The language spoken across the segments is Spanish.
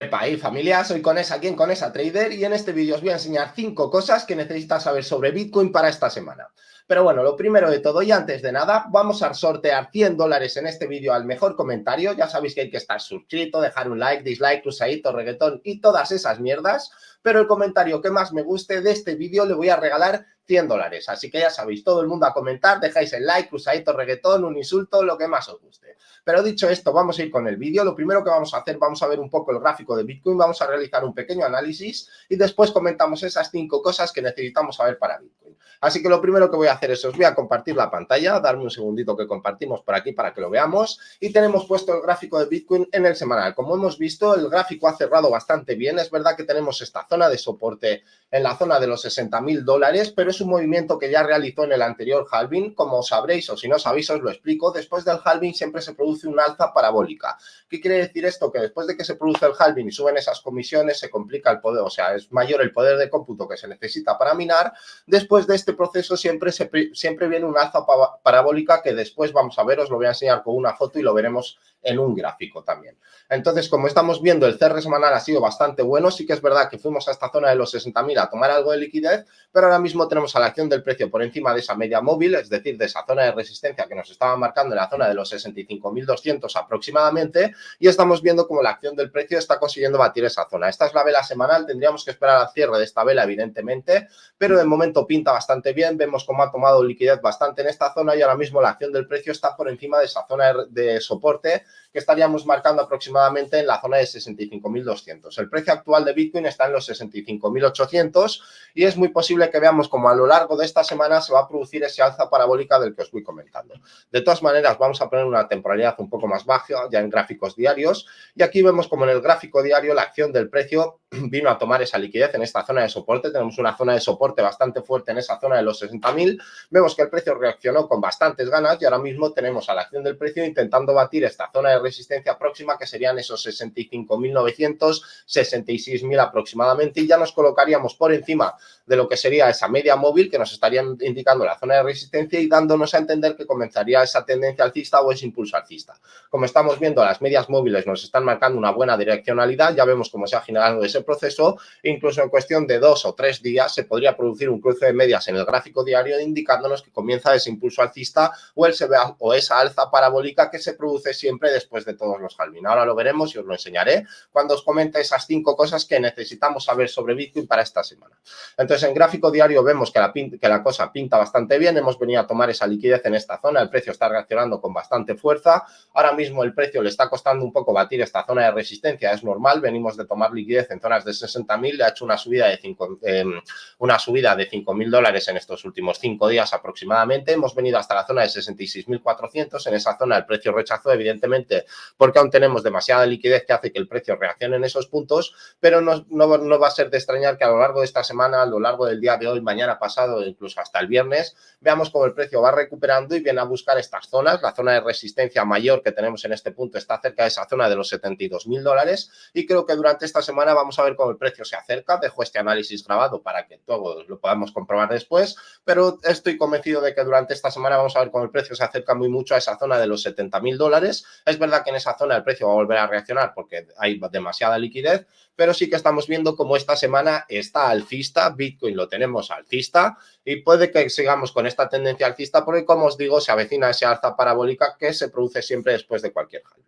Epa, y familia, soy Conesa, aquí en Conesa Trader, y en este vídeo os voy a enseñar 5 cosas que necesitas saber sobre Bitcoin para esta semana. Pero bueno, lo primero de todo y antes de nada, vamos a sortear $100 en este vídeo al mejor comentario. Ya sabéis que hay que estar suscrito, dejar un like, dislike, cruzaito, reggaetón y todas esas mierdas. Pero el comentario que más me guste de este vídeo le voy a regalar $100. Así que ya sabéis, todo el mundo a comentar, dejáis el like, cruzadito, reggaetón, un insulto, lo que más os guste. Pero dicho esto, vamos a ir con el vídeo. Lo primero que vamos a hacer, vamos a ver un poco el gráfico de Bitcoin, vamos a realizar un pequeño análisis y después comentamos esas 5 cosas que necesitamos saber para Bitcoin. Así que lo primero que voy a hacer es, os voy a compartir la pantalla, darme un segundito que compartimos por aquí para que lo veamos, y tenemos puesto el gráfico de Bitcoin en el semanal. Como hemos visto, el gráfico ha cerrado bastante bien. Es verdad que tenemos esta zona de soporte en la zona de los $60.000, pero es un movimiento que ya realizó en el anterior halving. Como sabréis, o si no sabéis, os lo explico, después del halving siempre se produce un alza parabólica. ¿Qué quiere decir esto? Que después de que se produce el halving y suben esas comisiones, se complica el poder, o sea, es mayor el poder de cómputo que se necesita para minar. Después de este proceso siempre viene un alza parabólica que después vamos a ver, os lo voy a enseñar con una foto y lo veremos en un gráfico también. Entonces, como estamos viendo, el cierre semanal ha sido bastante bueno. Sí que es verdad que fuimos a esta zona de los 60.000 a tomar algo de liquidez, pero ahora mismo tenemos a la acción del precio por encima de esa media móvil, es decir, de esa zona de resistencia que nos estaba marcando en la zona de los 65.200 aproximadamente, y estamos viendo cómo la acción del precio está consiguiendo batir esa zona. Esta es la vela semanal, tendríamos que esperar al cierre de esta vela, evidentemente, pero de momento pinta bastante bien. Vemos cómo ha tomado liquidez bastante en esta zona y ahora mismo la acción del precio está por encima de esa zona de soporte que estaríamos marcando aproximadamente en la zona de 65.200. El precio actual de Bitcoin está en los 65.800 y es muy posible que veamos como a lo largo de esta semana se va a producir ese alza parabólica del que os voy comentando. De todas maneras, vamos a poner una temporalidad un poco más baja ya en gráficos diarios, y aquí vemos como en el gráfico diario la acción del precio vino a tomar esa liquidez en esta zona de soporte. Tenemos una zona de soporte bastante fuerte en esa zona de los 60.000. Vemos que el precio reaccionó con bastantes ganas y ahora mismo tenemos a la acción del precio intentando batir esta zona de resistencia próxima, que serían esos 65.900, 66.000 aproximadamente, y ya nos colocaríamos por encima de lo que sería esa media móvil que nos estaría indicando la zona de resistencia y dándonos a entender que comenzaría esa tendencia alcista o ese impulso alcista. Como estamos viendo, las medias móviles nos están marcando una buena direccionalidad, ya vemos cómo se ha generado ese proceso. Incluso en cuestión de 2 o 3 días se podría producir un cruce de medias en el gráfico diario indicándonos que comienza ese impulso alcista o esa alza parabólica que se produce siempre después de todos los halving. Ahora lo veremos y os lo enseñaré cuando os comente esas 5 cosas que necesitamos saber sobre Bitcoin para esta semana. Entonces, en gráfico diario vemos que la cosa pinta bastante bien. Hemos venido a tomar esa liquidez en esta zona. El precio está reaccionando con bastante fuerza. Ahora mismo el precio le está costando un poco batir esta zona de resistencia. Es normal. Venimos de tomar liquidez en zonas de 60.000. Le ha hecho una subida de $5.000 en estos últimos 5 días aproximadamente. Hemos venido hasta la zona de 66.400. En esa zona el precio rechazó, evidentemente, porque aún tenemos demasiada liquidez que hace que el precio reaccione en esos puntos, pero no va a ser de extrañar que a lo largo de esta semana, a lo largo del día de hoy, mañana pasado, incluso hasta el viernes, veamos cómo el precio va recuperando y viene a buscar estas zonas. La zona de resistencia mayor que tenemos en este punto está cerca de esa zona de los $72.000 y creo que durante esta semana vamos a ver cómo el precio se acerca. Dejo este análisis grabado para que todos lo podamos comprobar después, pero estoy convencido de que durante esta semana vamos a ver cómo el precio se acerca muy mucho a esa zona de los $70.000. Es verdad que en esa zona el precio va a volver a reaccionar porque hay demasiada liquidez, pero sí que estamos viendo cómo esta semana está alcista. Bitcoin lo tenemos alcista y puede que sigamos con esta tendencia alcista porque, como os digo, se avecina esa alza parabólica que se produce siempre después de cualquier halving.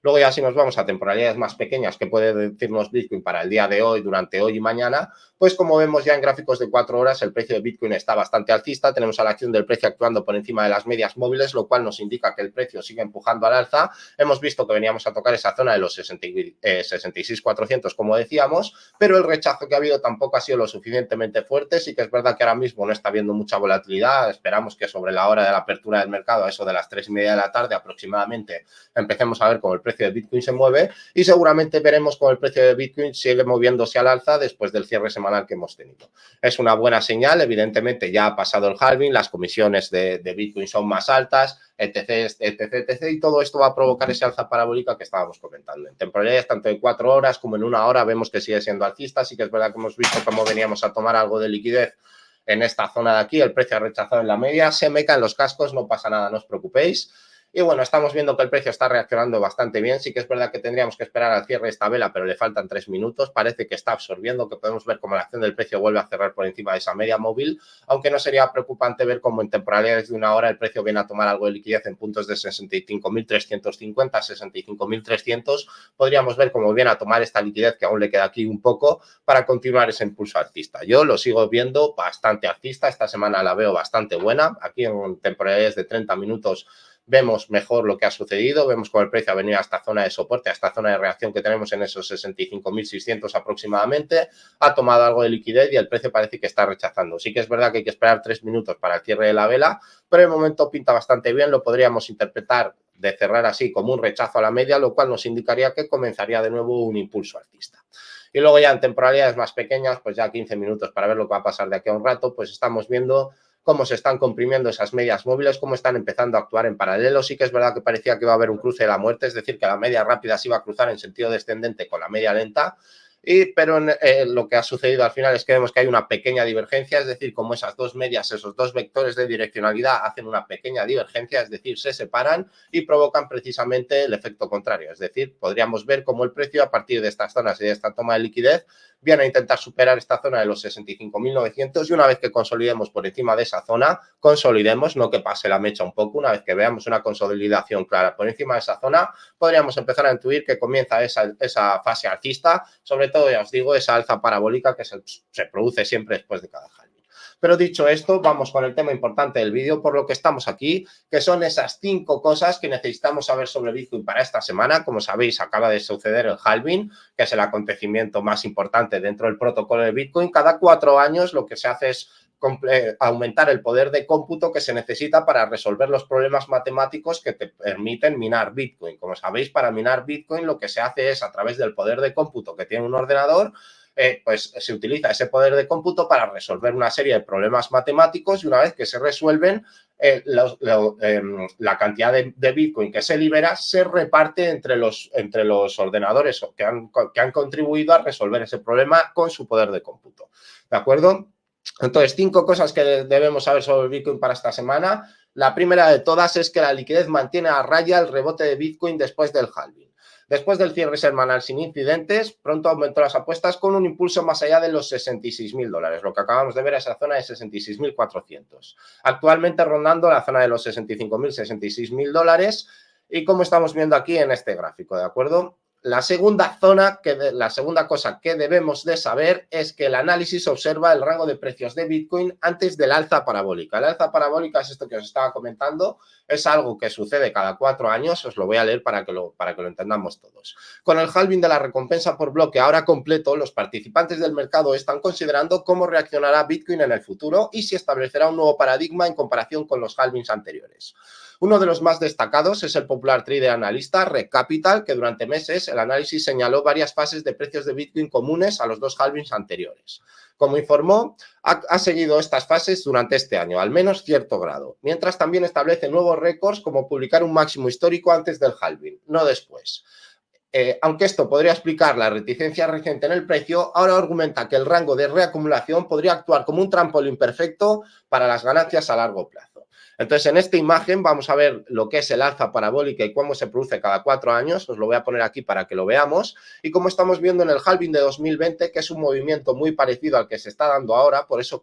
Luego ya si nos vamos a temporalidades más pequeñas que puede decirnos Bitcoin para el día de hoy, durante hoy y mañana, pues como vemos ya en gráficos de 4 horas, el precio de Bitcoin está bastante alcista. Tenemos a la acción del precio actuando por encima de las medias móviles, lo cual nos indica que el precio sigue empujando al alza. Hemos visto que veníamos a tocar esa zona de los 66.400, como decíamos, pero el rechazo que ha habido tampoco ha sido lo suficientemente fuerte. Sí que es verdad que ahora mismo no está habiendo mucha volatilidad. Esperamos que sobre la hora de la apertura del mercado, a eso de las 3:30 de la tarde aproximadamente, empecemos a ver cómo el precio de Bitcoin se mueve y seguramente veremos cómo el precio de Bitcoin sigue moviéndose al alza después del cierre semanal que hemos tenido. Es una buena señal. Evidentemente ya ha pasado el halving, las comisiones de Bitcoin son más altas, etc, etc, etc, y todo esto va a provocar ese alza parabólica que estábamos comentando. En temporalidades tanto en 4 horas como en 1 hora vemos que sigue siendo alcista. Así que es verdad que hemos visto cómo veníamos a tomar algo de liquidez en esta zona de aquí. El precio ha rechazado en la media, se me caen los cascos, no pasa nada, no os preocupéis. Y bueno, estamos viendo que el precio está reaccionando bastante bien. Sí que es verdad que tendríamos que esperar al cierre de esta vela, pero le faltan 3 minutos. Parece que está absorbiendo, que podemos ver cómo la acción del precio vuelve a cerrar por encima de esa media móvil, aunque no sería preocupante ver cómo en temporalidades de una hora el precio viene a tomar algo de liquidez en puntos de 65.350, 65.300. Podríamos ver cómo viene a tomar esta liquidez, que aún le queda aquí un poco, para continuar ese impulso alcista. Yo lo sigo viendo bastante alcista. Esta semana la veo bastante buena. Aquí en temporalidades de 30 minutos vemos mejor lo que ha sucedido, vemos cómo el precio ha venido a esta zona de soporte, a esta zona de reacción que tenemos en esos 65.600 aproximadamente, ha tomado algo de liquidez y el precio parece que está rechazando. Sí que es verdad que hay que esperar 3 minutos para el cierre de la vela, pero el momento pinta bastante bien, lo podríamos interpretar de cerrar así como un rechazo a la media, lo cual nos indicaría que comenzaría de nuevo un impulso alcista. Y luego ya en temporalidades más pequeñas, pues ya 15 minutos para ver lo que va a pasar de aquí a un rato, pues estamos viendo cómo se están comprimiendo esas medias móviles, cómo están empezando a actuar en paralelo. Sí que es verdad que parecía que iba a haber un cruce de la muerte, es decir, que la media rápida se iba a cruzar en sentido descendente con la media lenta, pero lo que ha sucedido al final es que vemos que hay una pequeña divergencia, es decir, como esas dos medias, esos dos vectores de direccionalidad hacen una pequeña divergencia, es decir, se separan y provocan precisamente el efecto contrario. Es decir, podríamos ver cómo el precio a partir de estas zonas y de esta toma de liquidez viene a intentar superar esta zona de los 65.900 y una vez que consolidemos por encima de esa zona, consolidemos, no que pase la mecha un poco, una vez que veamos una consolidación clara por encima de esa zona, podríamos empezar a intuir que comienza esa fase alcista, sobre todo, ya os digo, esa alza parabólica que se produce siempre después de cada halving. Pero dicho esto, vamos con el tema importante del vídeo, por lo que estamos aquí, que son esas 5 cosas que necesitamos saber sobre Bitcoin para esta semana. Como sabéis, acaba de suceder el halving, que es el acontecimiento más importante dentro del protocolo de Bitcoin. Cada 4 años lo que se hace es aumentar el poder de cómputo que se necesita para resolver los problemas matemáticos que te permiten minar Bitcoin. Como sabéis, para minar Bitcoin lo que se hace es a través del poder de cómputo que tiene un ordenador, pues se utiliza ese poder de cómputo para resolver una serie de problemas matemáticos y una vez que se resuelven, la cantidad de Bitcoin que se libera se reparte entre los ordenadores que han contribuido a resolver ese problema con su poder de cómputo. ¿De acuerdo? Entonces, 5 cosas que debemos saber sobre Bitcoin para esta semana. La primera de todas es que la liquidez mantiene a raya el rebote de Bitcoin después del halving. Después del cierre semanal sin incidentes, pronto aumentó las apuestas con un impulso más allá de los $66.000. Lo que acabamos de ver es esa zona de 66.400. Actualmente rondando la zona de los 65.000, $66.000. Y como estamos viendo aquí en este gráfico, ¿de acuerdo? La segunda cosa que debemos de saber es que el análisis observa el rango de precios de Bitcoin antes del alza parabólica. El alza parabólica es esto que os estaba comentando, es algo que sucede cada 4 años, os lo voy a leer para que lo entendamos todos. Con el halving de la recompensa por bloque ahora completo, los participantes del mercado están considerando cómo reaccionará Bitcoin en el futuro y si establecerá un nuevo paradigma en comparación con los halvings anteriores. Uno de los más destacados es el popular trader analista Red Capital, que durante meses el análisis señaló varias fases de precios de Bitcoin comunes a los 2 halvings anteriores. Como informó, ha seguido estas fases durante este año, al menos cierto grado, mientras también establece nuevos récords como publicar un máximo histórico antes del halving, no después. Aunque esto podría explicar la reticencia reciente en el precio, ahora argumenta que el rango de reacumulación podría actuar como un trampolín perfecto para las ganancias a largo plazo. Entonces, en esta imagen vamos a ver lo que es el alza parabólica y cómo se produce cada 4 años. Os lo voy a poner aquí para que lo veamos. Y como estamos viendo en el halving de 2020, que es un movimiento muy parecido al que se está dando ahora. Por eso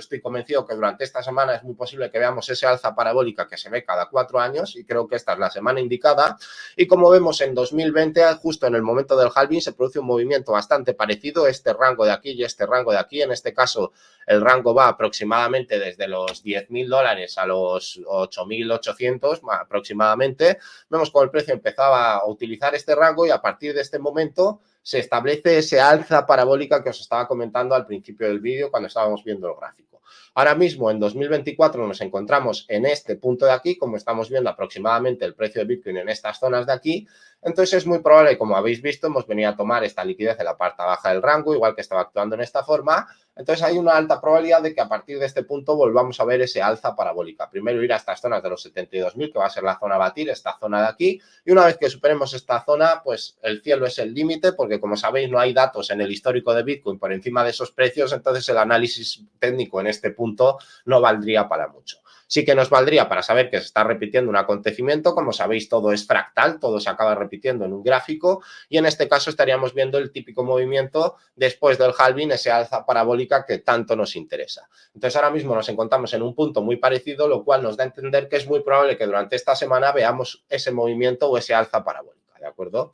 estoy convencido que durante esta semana es muy posible que veamos ese alza parabólica que se ve cada 4 años. Y creo que esta es la semana indicada. Y como vemos en 2020, justo en el momento del halving, se produce un movimiento bastante parecido. Este rango de aquí y este rango de aquí. En este caso, el rango va aproximadamente desde los $10.000 a los 8.800 aproximadamente. Vemos cómo el precio empezaba a utilizar este rango y a partir de este momento se establece ese alza parabólica que os estaba comentando al principio del vídeo cuando estábamos viendo el gráfico. Ahora mismo, en 2024, nos encontramos en este punto de aquí, como estamos viendo aproximadamente el precio de Bitcoin en estas zonas de aquí. Entonces, es muy probable, como habéis visto, hemos venido a tomar esta liquidez en la parte baja del rango, igual que estaba actuando en esta forma. Entonces, hay una alta probabilidad de que a partir de este punto volvamos a ver ese alza parabólica. Primero ir a estas zonas de los 72.000, que va a ser la zona a batir, esta zona de aquí. Y una vez que superemos esta zona, pues el cielo es el límite, porque como sabéis, no hay datos en el histórico de Bitcoin por encima de esos precios. Entonces, el análisis técnico en este punto no valdría para mucho. Sí que nos valdría para saber que se está repitiendo un acontecimiento. Como sabéis, todo es fractal, todo se acaba repitiendo en un gráfico y en este caso estaríamos viendo el típico movimiento después del halving, ese alza parabólica que tanto nos interesa. Entonces ahora mismo nos encontramos en un punto muy parecido, lo cual nos da a entender que es muy probable que durante esta semana veamos ese movimiento o ese alza parabólica, ¿de acuerdo?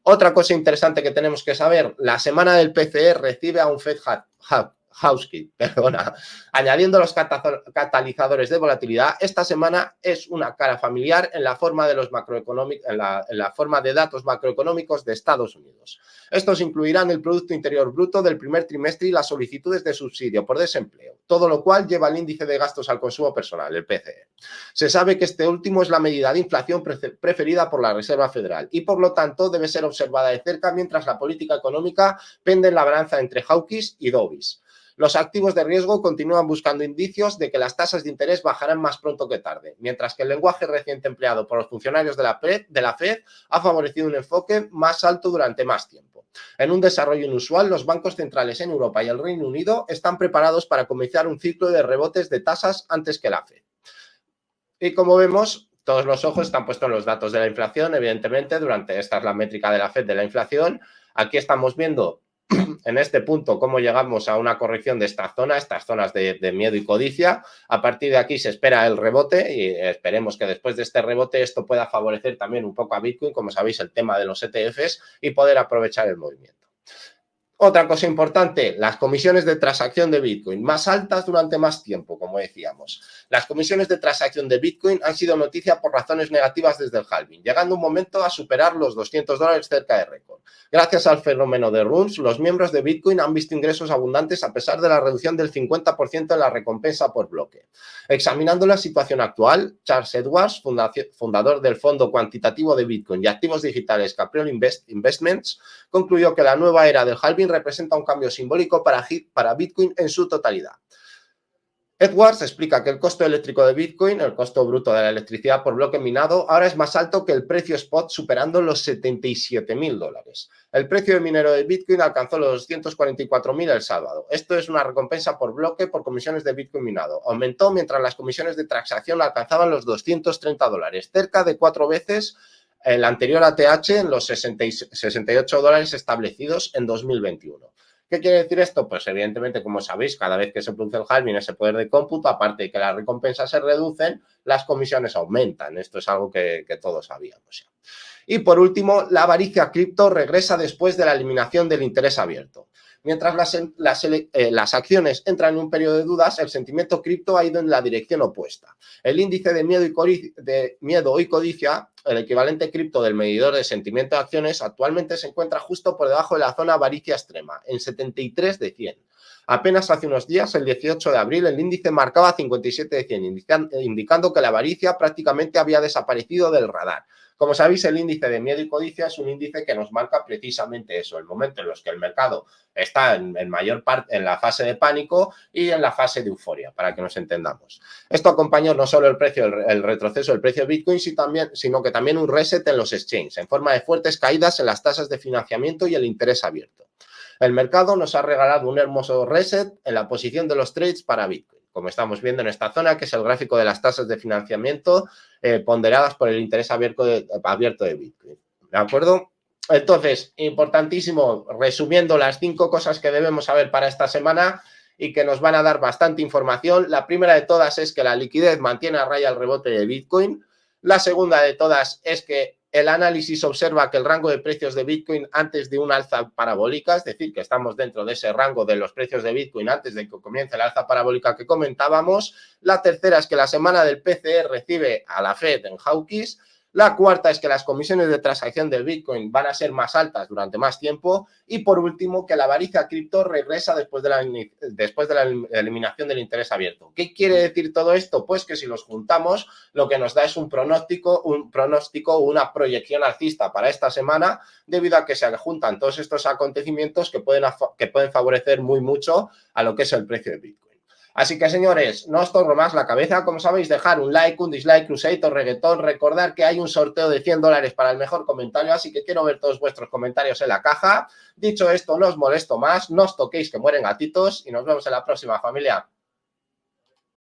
Otra cosa interesante que tenemos que saber, la semana del PCE recibe a un Fed Hawking, añadiendo los catalizadores de volatilidad. Esta semana es una cara familiar en la forma de los macroeconómicos, en la forma de datos macroeconómicos de Estados Unidos. Estos incluirán el Producto Interior Bruto del primer trimestre y las solicitudes de subsidio por desempleo, todo lo cual lleva al índice de gastos al consumo personal, el PCE. Se sabe que este último es la medida de inflación preferida por la Reserva Federal y, por lo tanto, debe ser observada de cerca mientras la política económica pende en la balanza entre hawkish y dovish. Los activos de riesgo continúan buscando indicios de que las tasas de interés bajarán más pronto que tarde, mientras que el lenguaje reciente empleado por los funcionarios de la Fed ha favorecido un enfoque más alto durante más tiempo. En un desarrollo inusual, los bancos centrales en Europa y el Reino Unido están preparados para comenzar un ciclo de rebotes de tasas antes que la Fed. Y como vemos, todos los ojos están puestos en los datos de la inflación, evidentemente, esta es la métrica de la Fed de la inflación. Aquí estamos viendo en este punto cómo llegamos a una corrección de estas zonas de miedo y codicia. A partir de aquí se espera el rebote y esperemos que después de este rebote esto pueda favorecer también un poco a Bitcoin, como sabéis, el tema de los ETFs y poder aprovechar el movimiento. Otra cosa importante, las comisiones de transacción de Bitcoin, más altas durante más tiempo, como decíamos. Las comisiones de transacción de Bitcoin han sido noticia por razones negativas desde el halving, llegando un momento a superar los $200 cerca de récord. Gracias al fenómeno de runs, los miembros de Bitcoin han visto ingresos abundantes a pesar de la reducción del 50% en la recompensa por bloque. Examinando la situación actual, Charles Edwards, fundador del fondo cuantitativo de Bitcoin y activos digitales Capriol Investments, concluyó que la nueva era del halving representa un cambio simbólico para Bitcoin en su totalidad. Edwards explica que el costo eléctrico de Bitcoin, el costo bruto de la electricidad por bloque minado, ahora es más alto que el precio spot, superando los $77.000. El precio de minero de Bitcoin alcanzó los $244.000 el sábado. Esto es una recompensa por bloque por comisiones de Bitcoin minado. Aumentó mientras las comisiones de transacción alcanzaban los $230, cerca de 4 veces el anterior ATH en los $68 establecidos en 2021. ¿Qué quiere decir esto? Pues evidentemente, como sabéis, cada vez que se produce el halving, ese poder de cómputo, aparte de que las recompensas se reducen, las comisiones aumentan. Esto es algo que todos sabíamos. Y por último, la avaricia cripto regresa después de la eliminación del interés abierto. Mientras las acciones entran en un periodo de dudas, el sentimiento cripto ha ido en la dirección opuesta. El índice de miedo y codicia, el equivalente cripto del medidor de sentimiento de acciones, actualmente se encuentra justo por debajo de la zona avaricia extrema, en 73 de 100. Apenas hace unos días, el 18 de abril, el índice marcaba 57 de 100, indicando que la avaricia prácticamente había desaparecido del radar. Como sabéis, el índice de miedo y codicia es un índice que nos marca precisamente eso, el momento en los que el mercado está en mayor parte en la fase de pánico y en la fase de euforia, para que nos entendamos. Esto acompañó no solo el retroceso del precio de Bitcoin, sino que también un reset en los exchanges, en forma de fuertes caídas en las tasas de financiamiento y el interés abierto. El mercado nos ha regalado un hermoso reset en la posición de los trades para Bitcoin, como estamos viendo en esta zona, que es el gráfico de las tasas de financiamiento ponderadas por el interés abierto de Bitcoin. ¿De acuerdo? Entonces, importantísimo, resumiendo las 5 cosas que debemos saber para esta semana y que nos van a dar bastante información. La primera de todas es que la liquidez mantiene a raya el rebote de Bitcoin. La segunda de todas es que el análisis observa que el rango de precios de Bitcoin antes de una alza parabólica, es decir, que estamos dentro de ese rango de los precios de Bitcoin antes de que comience la alza parabólica que comentábamos. La tercera es que la semana del PCE recibe a la Fed en hawkish. La cuarta es que las comisiones de transacción del Bitcoin van a ser más altas durante más tiempo. Y por último, que la avaricia cripto regresa después de la eliminación del interés abierto. ¿Qué quiere decir todo esto? Pues que si los juntamos, lo que nos da es un pronóstico o una proyección alcista para esta semana, debido a que se juntan todos estos acontecimientos que pueden favorecer muy mucho a lo que es el precio de Bitcoin. Así que, señores, no os torno más la cabeza. Como sabéis, dejar un like, un dislike, crusade o reggaetón. Recordar que hay un sorteo de $100 para el mejor comentario, así que quiero ver todos vuestros comentarios en la caja. Dicho esto, no os molesto más, no os toquéis que mueren gatitos y nos vemos en la próxima, familia.